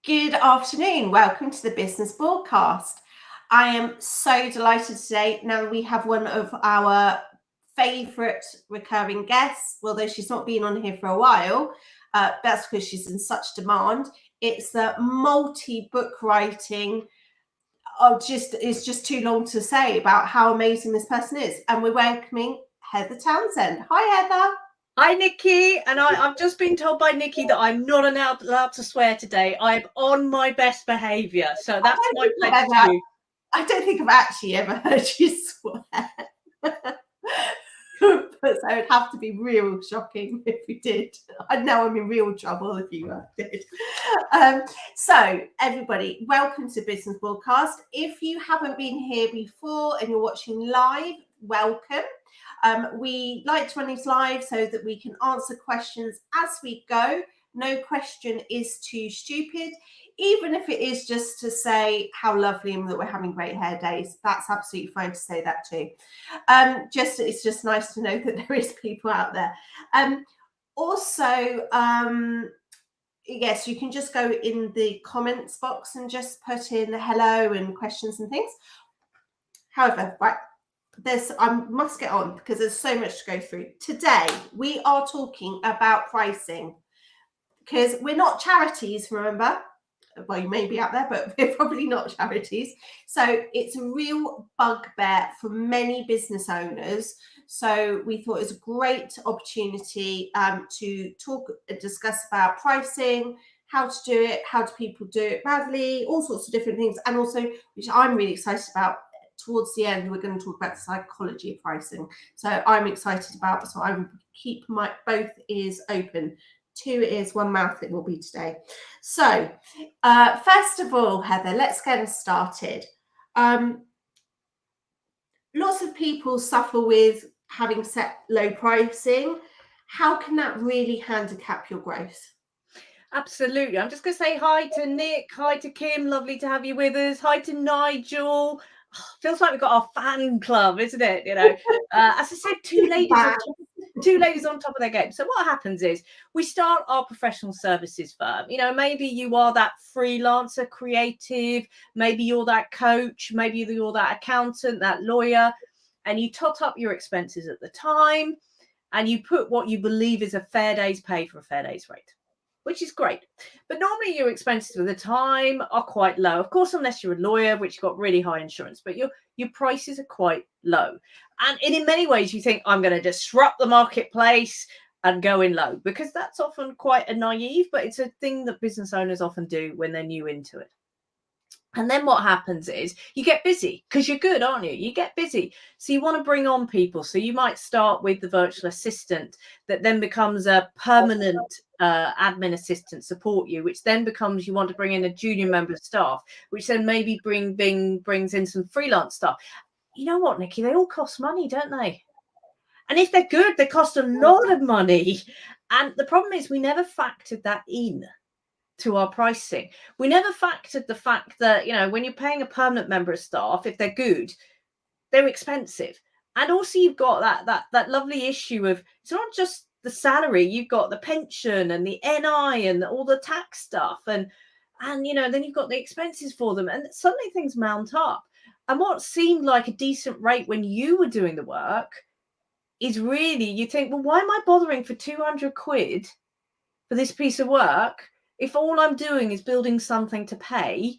Good afternoon. Welcome to the Business Broadcast. I am so delighted today. Now we have one of our favourite recurring guests, although she's not been on here for a while. That's because she's in such demand. It's the multi-book writing. It's just too long to say about how amazing this person is. And we're welcoming Heather Townsend. Hi, Heather. Hi, Nikki. And I've just been told by Nikki that I'm not allowed to swear today. I'm on my best behaviour. So that's my pledge to you. I don't think I've actually ever heard you swear. But so it'd have to be real shocking if you did. I know I'm in real trouble if you did. So everybody, welcome to Business Broadcast. If you haven't been here before and you're watching live, welcome. We like to run these live so that we can answer questions as we go. No question is too stupid. Even if it is just to say how lovely and that we're having great hair days, that's absolutely fine to say that too. It's just nice to know that there is people out there. Yes, you can just go in the comments box and just put in hello and questions and things. However, right, I must get on because there's so much to go through. Today, we are talking about pricing because we're not charities, remember? Well, you may be out there, but we're probably not charities. So it's a real bugbear for many business owners. So we thought it was a great opportunity to discuss about pricing, how to do it, how do people do it badly, all sorts of different things. And also, which I'm really excited about, towards the end, we're going to talk about the psychology of pricing. So I'm excited about, so I will keep my both ears open. 2 ears, 1 mouth it will be today. So first of all, Heather, let's get us started. Lots of people suffer with having set low pricing. How can that really handicap your growth? Absolutely. I'm just going to say hi to Nick, hi to Kim, lovely to have you with us, hi to Nigel. Feels like we've got our fan club, isn't it? You know, as I said, two ladies on top of their game. So what happens is we start our professional services firm. You know, maybe you are that freelancer creative, maybe you're that coach, maybe you're that accountant, that lawyer, and you tot up your expenses at the time and you put what you believe is a fair day's pay for a fair day's rate, which is great. But normally your expenses at the time are quite low. Of course, unless you're a lawyer, which got really high insurance, but your prices are quite low. And in many ways, you think, I'm going to disrupt the marketplace and go in low, because that's often quite a naive, but it's a thing that business owners often do when they're new into it. And then what happens is you get busy because you're good, aren't you? You get busy. So you want to bring on people. So you might start with the virtual assistant that then becomes a permanent admin assistant support you, which then becomes you want to bring in a junior member of staff, which then maybe brings in some freelance stuff. You know what, Nikki? They all cost money, don't they? And if they're good, they cost a lot of money. And the problem is we never factored that in to our pricing. We never factored the fact that, you know, when you're paying a permanent member of staff, if they're good, they're expensive. And also you've got that lovely issue of, it's not just the salary, you've got the pension and the NI and all the tax stuff, and you know, then you've got the expenses for them, and suddenly things mount up. And what seemed like a decent rate when you were doing the work is really, you think, well, why am I bothering for 200 quid for this piece of work if all I'm doing is building something to pay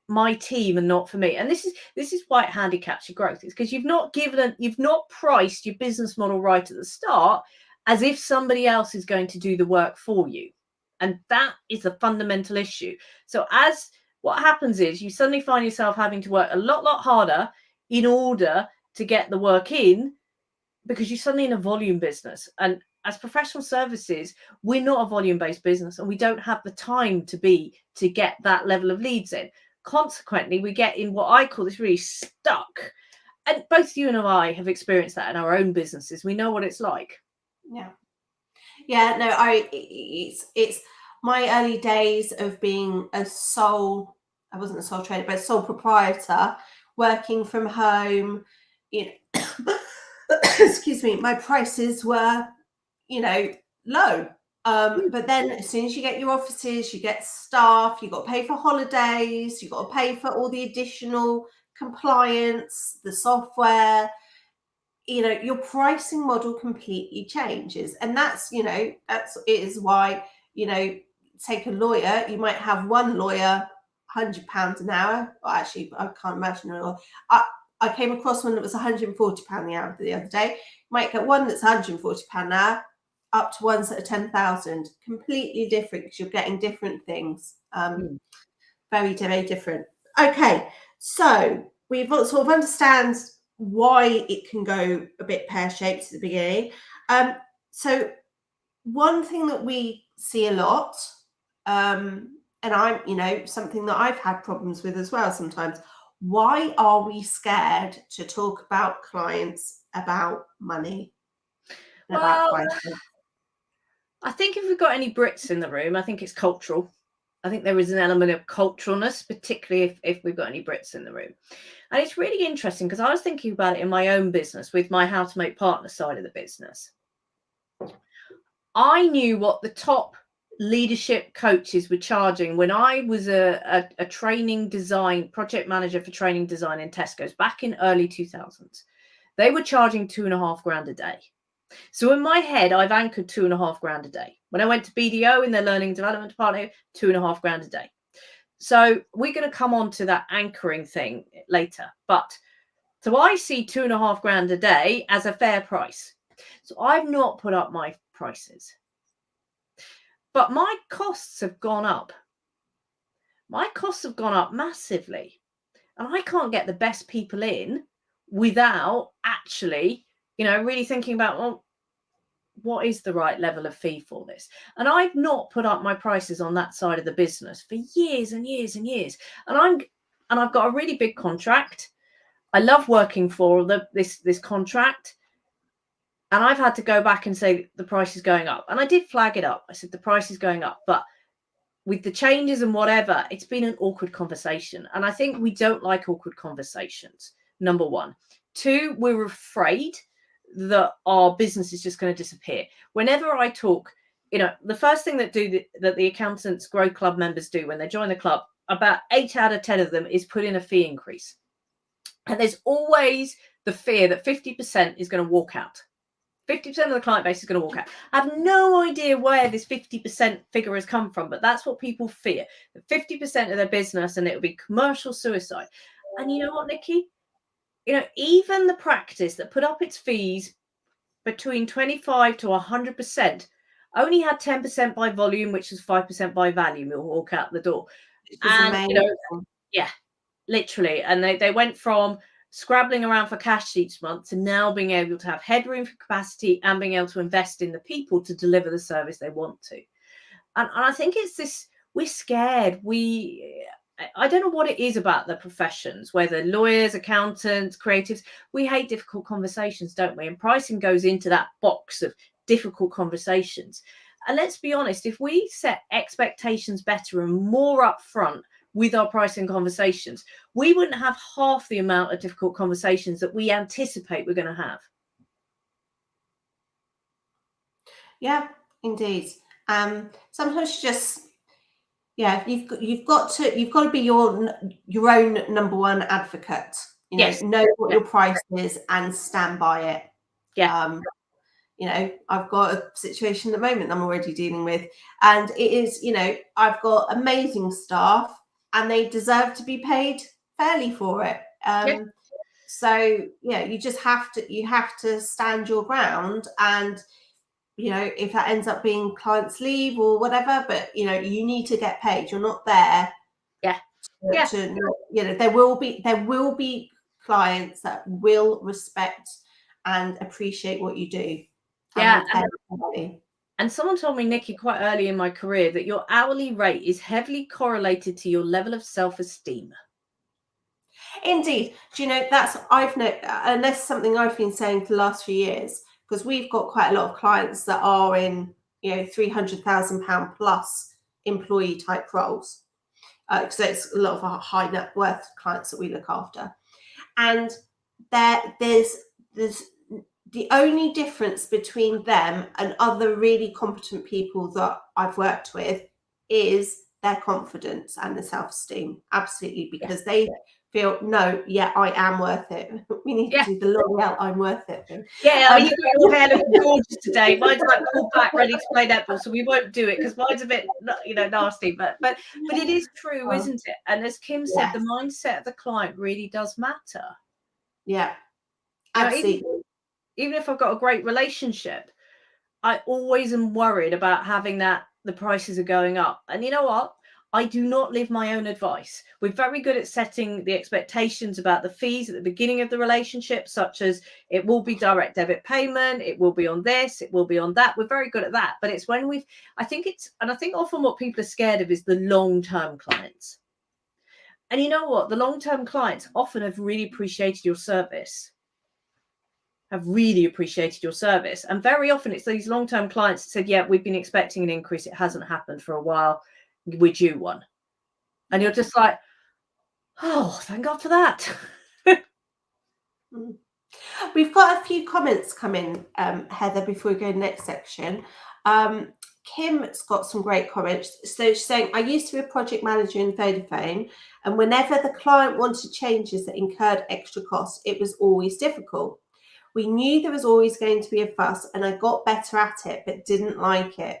my team and not for me? And this is why it handicaps your growth. It's because you've not priced your business model right at the start as if somebody else is going to do the work for you. And that is a fundamental issue. So as what happens is you suddenly find yourself having to work a lot harder in order to get the work in, because you're suddenly in a volume business. And as professional services, we're not a volume-based business, and we don't have the time to get that level of leads in. Consequently, we get in what I call this really stuck. And both you and I have experienced that in our own businesses. We know what it's like. No, it's my early days of being I wasn't a sole trader, but a sole proprietor, working from home, you know. Excuse me, my prices were, you know, low. But then as soon as you get your offices, you get staff, you've got to pay for holidays, you've got to pay for all the additional compliance, the software, your pricing model completely changes. And that's it is why, take a lawyer, you might have one lawyer, £100 an hour. Well, actually, I can't imagine it all. I came across one that was £140 the hour the other day. You might get one that's £140 an hour, up to ones that are 10,000. Completely different, because you're getting different things. Very, very different. Okay, so we've sort of understand why it can go a bit pear-shaped at the beginning. So one thing that we see a lot, and I'm, something that I've had problems with as well sometimes. Why are we scared to talk about clients about money? Well, I think if we've got any Brits in the room, I think it's cultural. I think there is an element of culturalness, particularly if we've got any Brits in the room. And it's really interesting, because I was thinking about it in my own business with my How to Make Partner side of the business. I knew what the top leadership coaches were charging when I was a training design project manager for training design in Tesco's back in early 2000s. They were charging £2,500 a day. So in my head, I've anchored £2,500 a day. When I went to BDO in their learning and development department, £2,500 a day. So we're going to come on to that anchoring thing later. But so I see £2,500 a day as a fair price. So I've not put up my prices. But my costs have gone up. My costs have gone up massively. And I can't get the best people in without actually, really thinking about, well, what is the right level of fee for this? And I've not put up my prices on that side of the business for years and years and years. And I've got a really big contract. I love working for this contract. And I've had to go back and say the price is going up. And I did flag it up. I said the price is going up. But with the changes and whatever, it's been an awkward conversation. And I think we don't like awkward conversations, number one. Two, we're afraid that our business is just going to disappear. Whenever I talk, the first thing that the Accountants Grow Club members do when they join the club, about 8 out of 10 of them is put in a fee increase. And there's always the fear that 50% is going to walk out. 50% of the client base is going to walk out. I have no idea where this 50% figure has come from, but that's what people fear. 50% of their business, and it will be commercial suicide. And you know what, Nikki? Even the practice that put up its fees between 25 to 100% only had 10% by volume, which was 5% by value. We'll walk out the door. And, yeah, literally. And they went from scrabbling around for cash each month to now being able to have headroom for capacity and being able to invest in the people to deliver the service they want to. And I think it's this, we're scared. I don't know what it is about the professions, whether lawyers, accountants, creatives, we hate difficult conversations, don't we? And pricing goes into that box of difficult conversations. And let's be honest, if we set expectations better and more upfront with our pricing conversations, we wouldn't have half the amount of difficult conversations that we anticipate we're going to have. Yeah, indeed. Sometimes you've got to be your own number one advocate. Yes. Know what your price is and stand by it. Yeah. I've got a situation at the moment I'm already dealing with, and it is, I've got amazing staff and they deserve to be paid fairly for it. So you just have to stand your ground, and if that ends up being clients leave or whatever, but you need to get paid. You're not there. There will be clients that will respect and appreciate what you do. And someone told me, Nikki, quite early in my career, that your hourly rate is heavily correlated to your level of self-esteem. Indeed. Do you know, and that's something I've been saying for the last few years, because we've got quite a lot of clients that are in, £300,000 plus employee type roles. Because it's a lot of our high net worth clients that we look after. And there's the only difference between them and other really competent people that I've worked with is their confidence and the self-esteem. Absolutely, because they feel, no, yeah, I am worth it. We need to do the L'Oreal "I'm worth it" thing. Yeah, I mean, you've got your hair looking gorgeous today. Mine's like pulled back, ready to play netball, so we won't do it because mine's a bit, nasty. But it is true, isn't it? And as Kim said, the mindset of the client really does matter. Yeah, absolutely. Even if I've got a great relationship, I always am worried about having the prices are going up. And you know what? I do not live my own advice. We're very good at setting the expectations about the fees at the beginning of the relationship, such as it will be direct debit payment, it will be on this, it will be on that. We're very good at that. But it's when I think often what people are scared of is the long-term clients. And you know what? The long-term clients often have really appreciated your service. And very often it's these long-term clients that said, yeah, we've been expecting an increase. It hasn't happened for a while. We're due one. And you're just like, oh, thank God for that. We've got a few comments come in, Heather, before we go to the next section. Kim's got some great comments. So she's saying, I used to be a project manager in Vodafone, and whenever the client wanted changes that incurred extra costs, it was always difficult. We knew there was always going to be a fuss, and I got better at it, but didn't like it.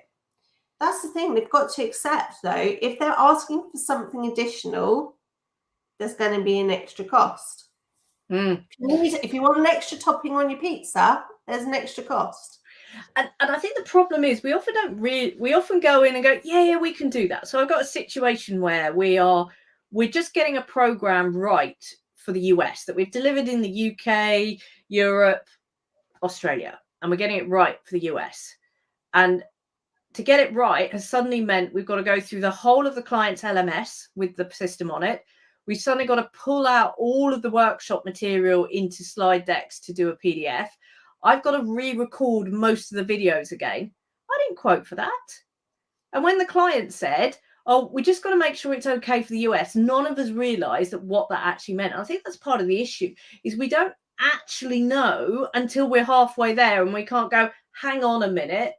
That's the thing. They've got to accept, though, if they're asking for something additional, there's going to be an extra cost. If you want an extra topping on your pizza, there's an extra cost. And I think the problem is we often go in and go, yeah, we can do that. So I've got a situation where we're just getting a program right for the US that we've delivered in the UK, Europe, Australia, and we're getting it right for the US. And to get it right has suddenly meant we've got to go through the whole of the client's LMS with the system on it. We've suddenly got to pull out all of the workshop material into slide decks to do a PDF. I've got to re-record most of the videos again. I didn't quote for that. And when the client said, oh, we just got to make sure it's okay for the US, none of us realized what that actually meant. And I think that's part of the issue, is we don't actually know until we're halfway there and we can't go, hang on a minute,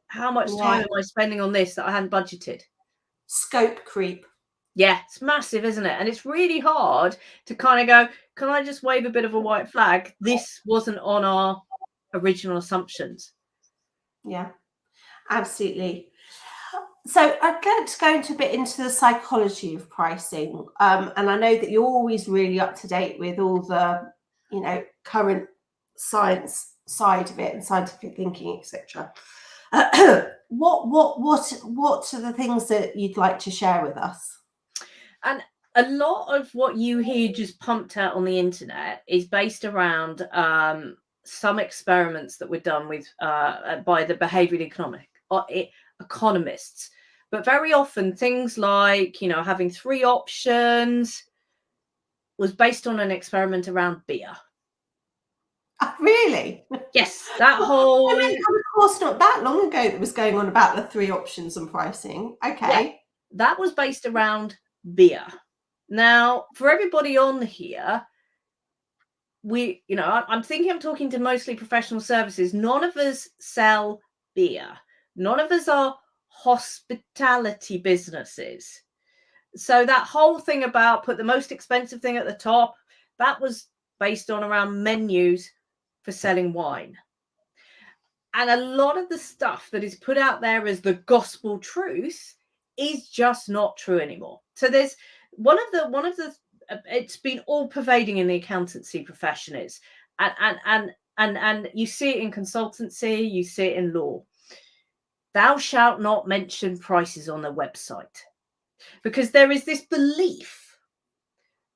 how much time am I spending on this that I hadn't budgeted? Scope creep. Yeah, it's massive, isn't it? And it's really hard to kind of go, can I just wave a bit of a white flag? This wasn't on our original assumptions. Yeah, absolutely. So I'd like to go into a bit into the psychology of pricing. And I know that you're always really up to date with all the, current science side of it and scientific thinking, etc. What are the things that you'd like to share with us? And a lot of what you hear just pumped out on the internet is based around some experiments that were done with by the behavioral economists. But very often things like, having 3 options was based on an experiment around beer. Really? Yes, that whole... of course, not that long ago that was going on about the 3 options and pricing. Okay. Yeah, that was based around beer. Now, for everybody on here, I'm thinking I'm talking to mostly professional services. None of us sell beer. None of us are hospitality businesses. So that whole thing about put the most expensive thing at the top, that was based on around menus for selling wine. And a lot of the stuff that is put out there as the gospel truth is just not true anymore. So there's one of the it's been all pervading in the accountancy profession is, and you see it in consultancy, you see it in law. Thou shalt not mention prices on the website, because there is this belief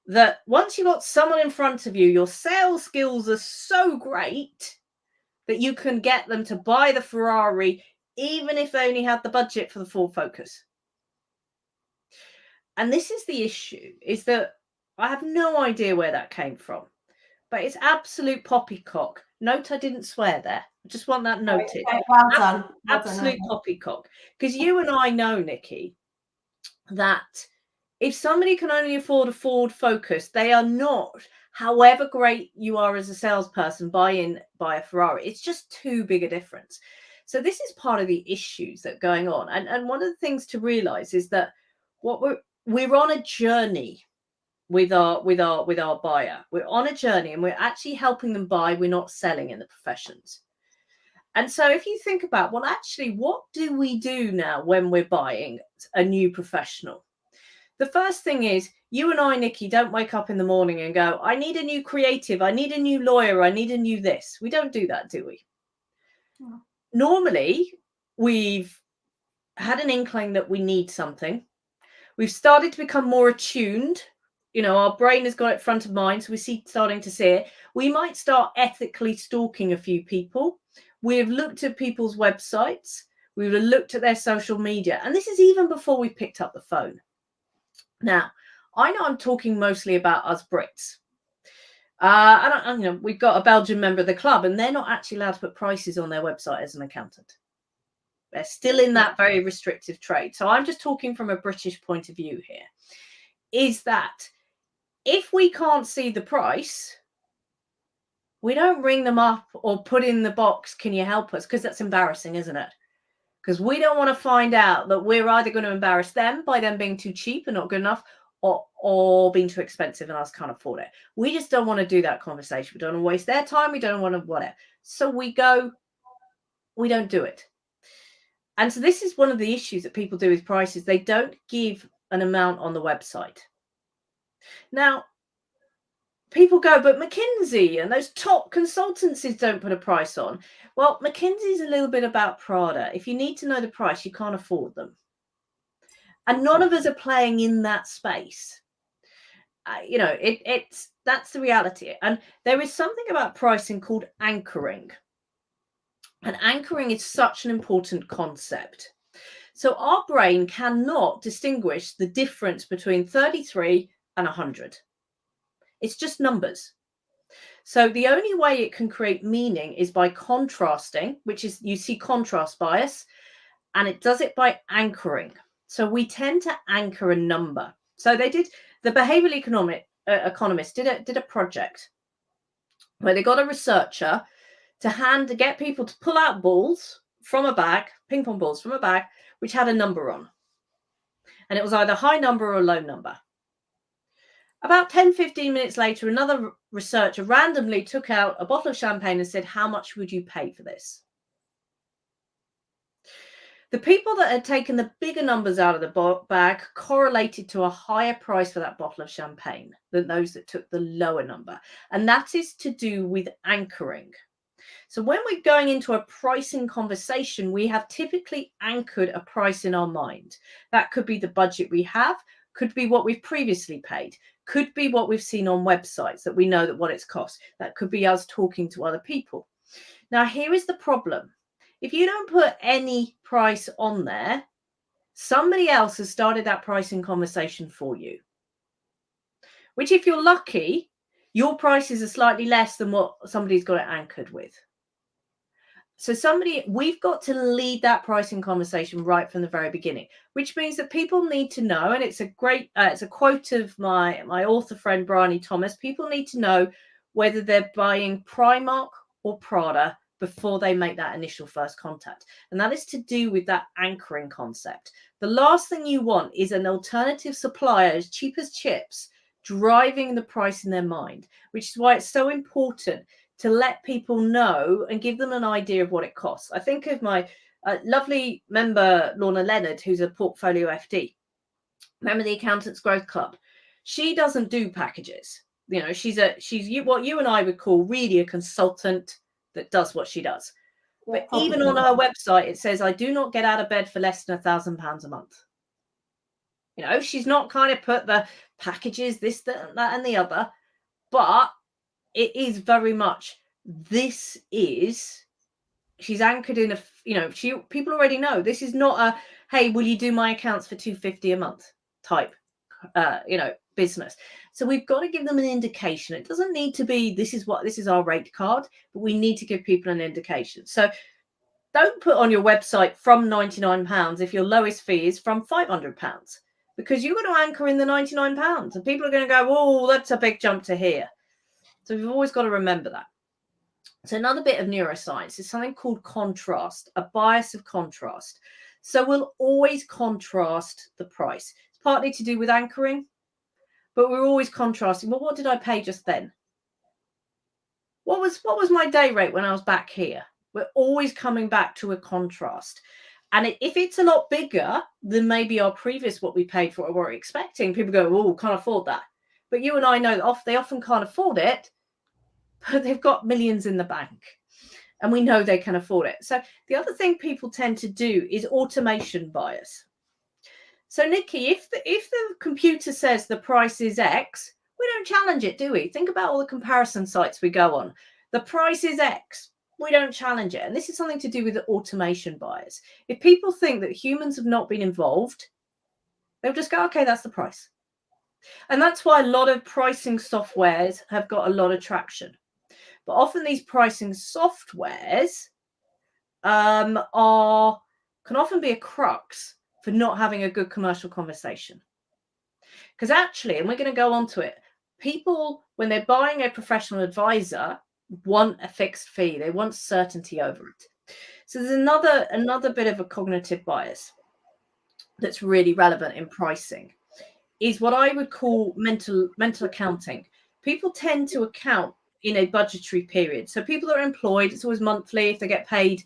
that once you've got someone in front of you, your sales skills are so great that you can get them to buy the Ferrari, even if they only had the budget for the Ford Focus. And this is the issue, is that I have no idea where that came from, but it's absolute poppycock. Note I didn't swear there. I just want that noted. Okay, well done. Absolute poppycock. Because you and I know, Nikki, that If somebody can only afford a Ford Focus, they are not, however great you are as a salesperson, buy a Ferrari. It's just too big a difference. So this is part of the issues that are going on. And one of the things to realize is that what we're on a journey with our buyer. We're on a journey and we're actually helping them buy. We're not selling in the professions. And so if you think about, well, actually, what do we do now when we're buying a new professional? The first thing is, you and I, Nikki, don't wake up in the morning and go, I need a new creative, I need a new lawyer, I need a new this. We don't do that, do we? No. Normally, we've had an inkling that we need something. We've started to become more attuned. You know, our brain has got it front of mind, so we're starting to see it. We might start ethically stalking a few people. We've looked at people's websites. We've looked at their social media. And this is even before we picked up the phone. Now, I know I'm talking mostly about us Brits. You know, we've got a Belgian member of the club, and they're not actually allowed to put prices on their website as an accountant. They're still in that very restrictive trade. So I'm just talking from a British point of view here. Is that if we can't see the price, we don't ring them up or put in the box, can you help us? Because that's embarrassing, isn't it? Because we don't want to find out that we're either going to embarrass them by them being too cheap and not good enough, or being too expensive and us can't afford it. We just don't want to do that conversation. We don't want to waste their time. We don't want to whatever. So we don't do it. And so this is one of the issues that people do with prices. They don't give an amount on the website. Now, people go, but McKinsey and those top consultancies don't put a price on. Well, McKinsey's a little bit about Prada. If you need to know the price, you can't afford them. And none of us are playing in that space. You know, that's the reality. And there is something about pricing called anchoring. And anchoring is such an important concept. So our brain cannot distinguish the difference between 33 and 100. It's just numbers. So the only way it can create meaning is by contrasting, which is, you see contrast bias, and it does it by anchoring. So we tend to anchor a number. So they did, the behavioral economists did a project where they got a researcher to get people to pull out balls from a bag, ping pong balls from a bag, which had a number on. And it was either high number or low number. About 10-15 minutes later, another researcher randomly took out a bottle of champagne and said, how much would you pay for this? The people that had taken the bigger numbers out of the bag correlated to a higher price for that bottle of champagne than those that took the lower number. And that is to do with anchoring. So when we're going into a pricing conversation, we have typically anchored a price in our mind. That could be the budget we have, could be what we've previously paid, could be what we've seen on websites that we know that what it's cost. That could be us talking to other people. Now, here is the problem. If you don't put any price on there, somebody else has started that pricing conversation for you. Which, if you're lucky, your prices are slightly less than what somebody's got it anchored with. So we've got to lead that pricing conversation right from the very beginning, which means that people need to know, and it's a quote of my author friend, Bryony Thomas, people need to know whether they're buying Primark or Prada before they make that initial first contact. And that is to do with that anchoring concept. The last thing you want is an alternative supplier as cheap as chips driving the price in their mind, which is why it's so important to let people know and give them an idea of what it costs. I think of my lovely member, Lorna Leonard, who's a portfolio FD, member of the Accountants Growth Club. She doesn't do packages. You know, she's what you and I would call really a consultant that does what she does. But even on her website, it says, I do not get out of bed for less than £1,000 a month. You know, she's not kind of put the packages, this, that, and the other, but it is very much, she's anchored in people already know this is not a, hey, will you do my accounts for $250 a month type, business. So we've got to give them an indication. It doesn't need to be, this is our rate card, but we need to give people an indication. So don't put on your website from £99 if your lowest fee is from £500. because you're going to anchor in the £99 and people are going to go, oh, that's a big jump to here. So we've always got to remember that. So another bit of neuroscience is something called contrast, a bias of contrast. So we'll always contrast the price. It's partly to do with anchoring, but we're always contrasting. Well, what did I pay just then? What was my day rate when I was back here? We're always coming back to a contrast. And if it's a lot bigger than maybe our previous, what we paid for or we're expecting, people go, oh, can't afford that. But you and I know that they often can't afford it, but they've got millions in the bank. And we know they can afford it. So the other thing people tend to do is automation bias. So Nikki, if the computer says the price is X, we don't challenge it, do we? Think about all the comparison sites we go on. The price is X. We don't challenge it. And this is something to do with the automation bias. If people think that humans have not been involved, they'll just go, okay, that's the price. And that's why a lot of pricing softwares have got a lot of traction. But often these pricing softwares can often be a crux for not having a good commercial conversation. Because actually, and we're going to go on to it, people, when they're buying a professional advisor, want a fixed fee. They want certainty over it. So there's another bit of a cognitive bias that's really relevant in pricing, is what I would call mental accounting. People tend to account in a budgetary period. So people that are employed, it's always monthly. If they get paid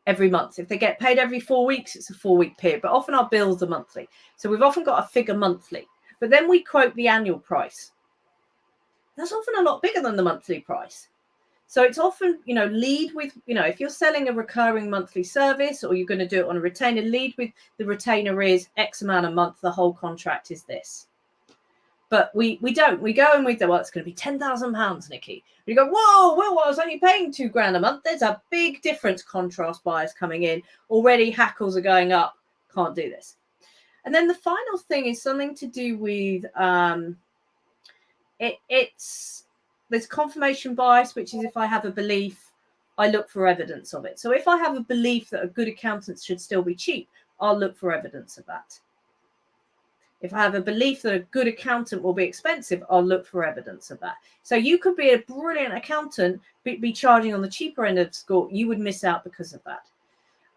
every month, if they get paid every 4 weeks, it's a 4-week period. But often our bills are monthly. So we've often got a figure monthly. But then we quote the annual price. That's often a lot bigger than the monthly price. So it's often, lead with, if you're selling a recurring monthly service or you're going to do it on a retainer, lead with the retainer is X amount a month. The whole contract is this. But we don't. We go and we go, well, it's going to be £10,000, Nikki. And you go, whoa, well, I was only paying £2,000 a month. There's a big difference. Contrast bias coming in. Already hackles are going up. Can't do this. And then the final thing is something to do with there's confirmation bias, which is if I have a belief, I look for evidence of it. So if I have a belief that a good accountant should still be cheap, I'll look for evidence of that. If I have a belief that a good accountant will be expensive, I'll look for evidence of that. So you could be a brilliant accountant, be charging on the cheaper end of the score. You would miss out because of that.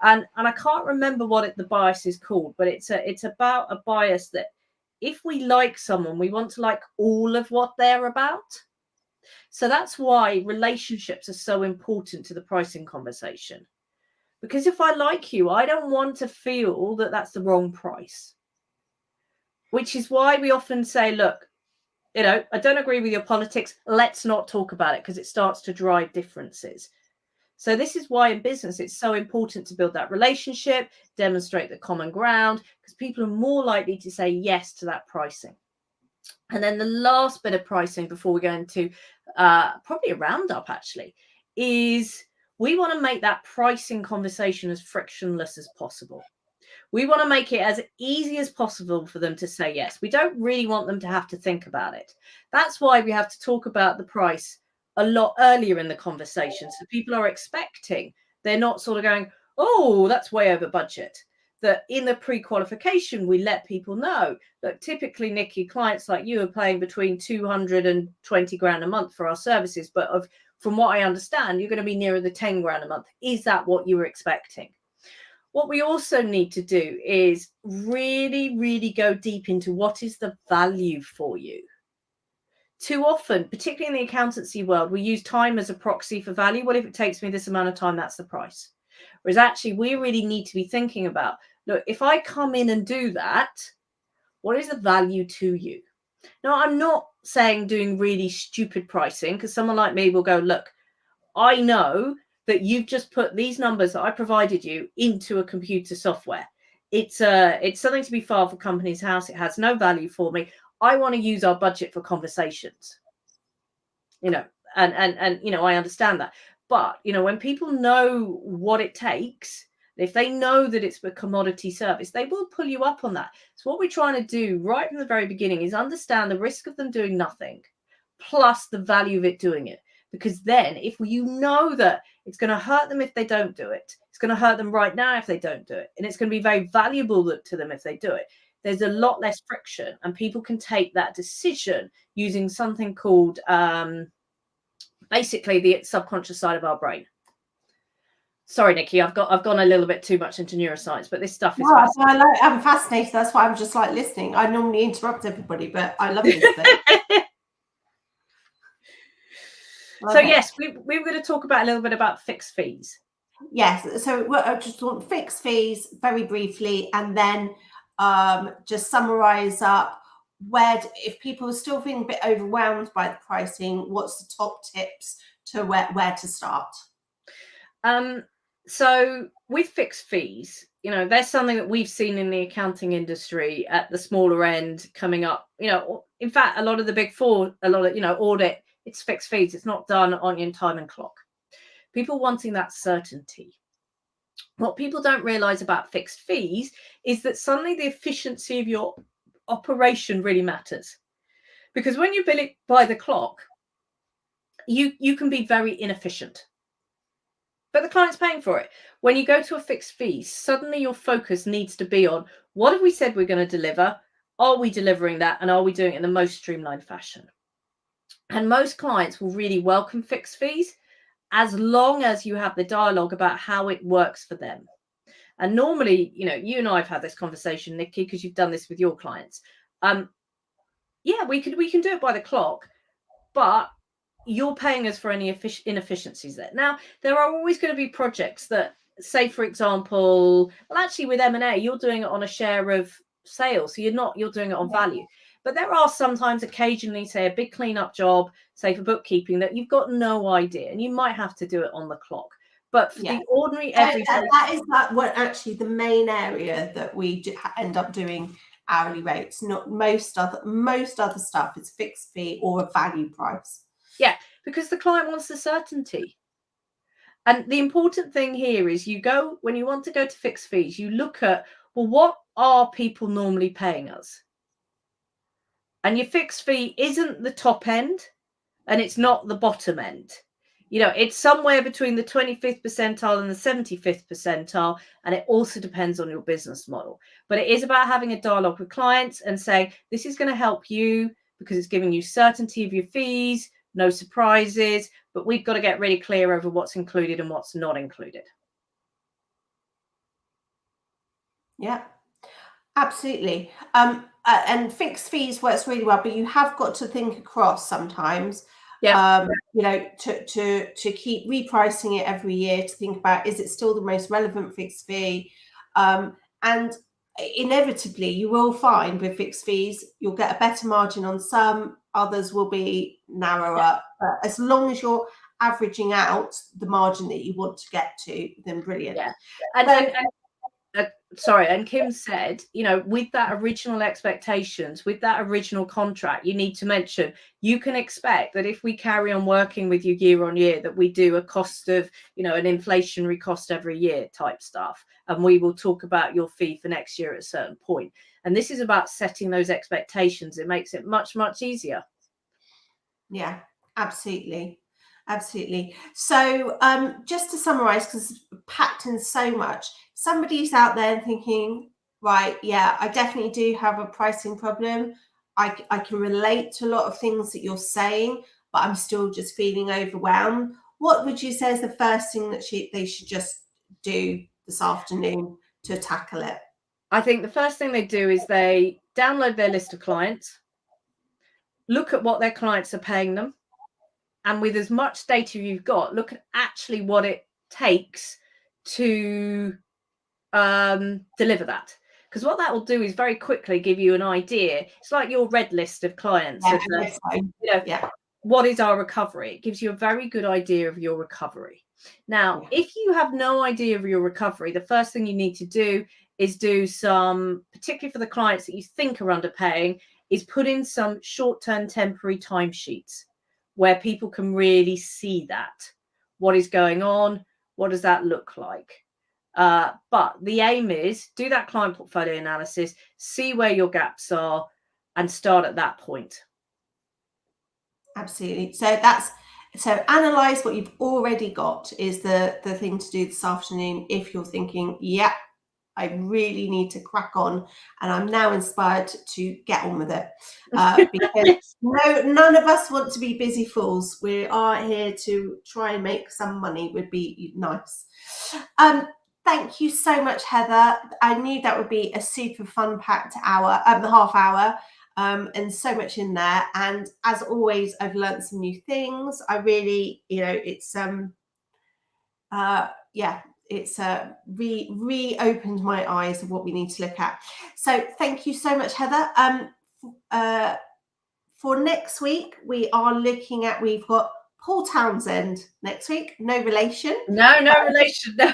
And I can't remember what the bias is called, but it's about a bias that if we like someone, we want to like all of what they're about. So that's why relationships are so important to the pricing conversation. Because if I like you, I don't want to feel that that's the wrong price. Which is why we often say, look, I don't agree with your politics. Let's not talk about it, because it starts to drive differences. So this is why in business, it's so important to build that relationship, demonstrate the common ground, because people are more likely to say yes to that pricing. And then the last bit of pricing before we go into probably a roundup actually is we want to make that pricing conversation as frictionless as possible. We want to make it as easy as possible for them to say yes. We don't really want them to have to think about it. That's why we have to talk about the price a lot earlier in the conversation. So people are expecting, they're not sort of going, oh, that's way over budget. That in the pre-qualification, we let people know that typically, Nikki, clients like you are paying between 200 and 20 grand a month for our services. But from what I understand, you're going to be nearer the 10 grand a month. Is that what you were expecting? What we also need to do is really, really go deep into what is the value for you. Too often, particularly in the accountancy world, we use time as a proxy for value. Well, if it takes me this amount of time, that's the price. Whereas actually, we really need to be thinking about, look, if I come in and do that, what is the value to you? Now, I'm not saying doing really stupid pricing, because someone like me will go, look, I know that you've just put these numbers that I provided you into a computer software. It's something to be filed for Companies House. It has no value for me. I want to use our budget for conversations. And I understand that. But, when people know what it takes, if they know that it's a commodity service, they will pull you up on that. So what we're trying to do right from the very beginning is understand the risk of them doing nothing, plus the value of it doing it. Because then if you know that it's going to hurt them if they don't do it, it's going to hurt them right now if they don't do it, and it's going to be very valuable to them if they do it, there's a lot less friction, and people can take that decision using something called basically the subconscious side of our brain. Sorry, Nikki, I've gone a little bit too much into neuroscience, but this stuff is fascinating. I'm fascinated. That's why I'm just like listening. I normally interrupt everybody, but I love this bit. So yes, we were going to talk about a little bit about fixed fees. Yes, so I just want fixed fees very briefly, and then just summarize up if people are still feeling a bit overwhelmed by the pricing, what's the top tips to where to start? So with fixed fees, there's something that we've seen in the accounting industry at the smaller end coming up. In fact, a lot of the big four, a lot of audit, it's fixed fees. It's not done on your time and clock. People wanting that certainty. What people don't realize about fixed fees is that suddenly the efficiency of your operation really matters. Because when you bill it by the clock, you can be very inefficient. But the client's paying for it. When you go to a fixed fee, suddenly your focus needs to be on what have we said we're going to deliver? Are we delivering that? And are we doing it in the most streamlined fashion? And most clients will really welcome fixed fees as long as you have the dialogue about how it works for them. And normally, you and I have had this conversation, Nikki, because you've done this with your clients. Yeah, we can do it by the clock, but you're paying us for any inefficiencies there. Now, there are always going to be projects that, say, for example, well, actually with M&A, you're doing it on a share of sales. So you're doing it on value. But there are sometimes occasionally, say, a big cleanup job, say for bookkeeping, that you've got no idea, and you might have to do it on the clock. But for the ordinary everyday, that is what actually the main area that we end up doing hourly rates. Not most other stuff is fixed fee or a value price. Yeah, because the client wants the certainty. And the important thing here is when you want to go to fixed fees, you look at, well, what are people normally paying us? And your fixed fee isn't the top end and it's not the bottom end. It's somewhere between the 25th percentile and the 75th percentile. And it also depends on your business model. But it is about having a dialogue with clients and saying, this is going to help you because it's giving you certainty of your fees, no surprises, but we've got to get really clear over what's included and what's not included. Yeah, absolutely. And fixed fees works really well, but you have got to think across sometimes. Yeah. To keep repricing it every year, to think about, is it still the most relevant fixed fee? And inevitably you will find with fixed fees, you'll get a better margin on some, others will be narrower. But as long as you're averaging out the margin that you want to get to, then brilliant. Yeah. And Kim said, with that original expectations, with that original contract, you need to mention, you can expect that if we carry on working with you year on year, that we do a cost of, an inflationary cost every year type stuff. And we will talk about your fee for next year at a certain point. And this is about setting those expectations. It makes it much, much easier. Yeah, absolutely. Absolutely. So just to summarize, because packed in so much, somebody's out there thinking, right, yeah, I definitely do have a pricing problem. I can relate to a lot of things that you're saying, but I'm still just feeling overwhelmed. What would you say is the first thing that they should just do this afternoon to tackle it? I think the first thing they do is they download their list of clients, look at what their clients are paying them, and with as much data you've got, look at actually what it takes to deliver that. Because what that will do is very quickly give you an idea. It's like your red list of clients. What is our recovery? It gives you a very good idea of your recovery. Now, if you have no idea of your recovery, the first thing you need to do is do some, particularly for the clients that you think are underpaying, is put in some short-term temporary timesheets where people can really see that. What is going on? What does that look like? But the aim is do that client portfolio analysis, see where your gaps are, and start at that point. Absolutely. So analyze what you've already got is the thing to do this afternoon. If you're thinking, yeah, I really need to crack on, and I'm now inspired to get on with it, because none of us want to be busy fools. We are here to try and make some money. Would be nice. Thank you so much, Heather. I knew that would be a super fun packed hour, the half hour, and so much in there. And as always, I've learned some new things. I really, it's it's reopened my eyes of what we need to look at. So thank you so much, Heather. For next week, we've got Paul Townsend next week. No relation. No relation. No.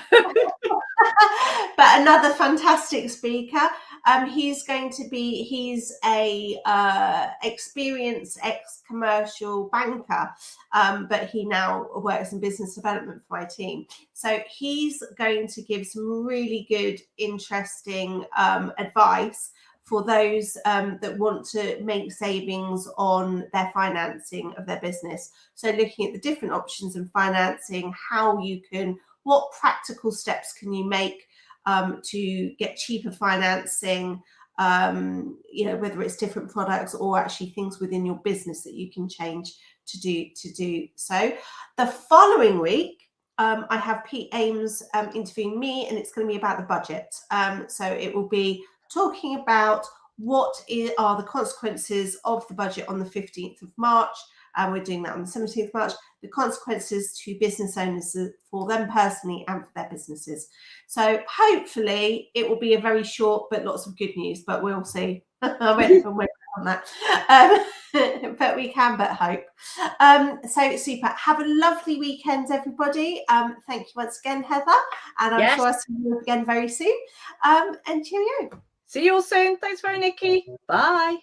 But another fantastic speaker. He's a experienced ex-commercial banker, but he now works in business development for my team. So he's going to give some really good, interesting advice for those that want to make savings on their financing of their business. So looking at the different options in financing, what practical steps can you make to get cheaper financing, whether it's different products or actually things within your business that you can change to do so. The following week, I have Pete Ames interviewing me, and it's going to be about the budget. So it will be talking about what are the consequences of the budget on the 15th of March. And we're doing that on the 17th of March, the consequences to business owners for them personally and for their businesses. So hopefully it will be a very short, but lots of good news, but we'll see. I went on that. But we can but hope. So super. Have a lovely weekend, everybody. Thank you once again, Heather. And I'm sure I'll see you again very soon. And cheerio. See you all soon. Thanks very, Nikki. Bye.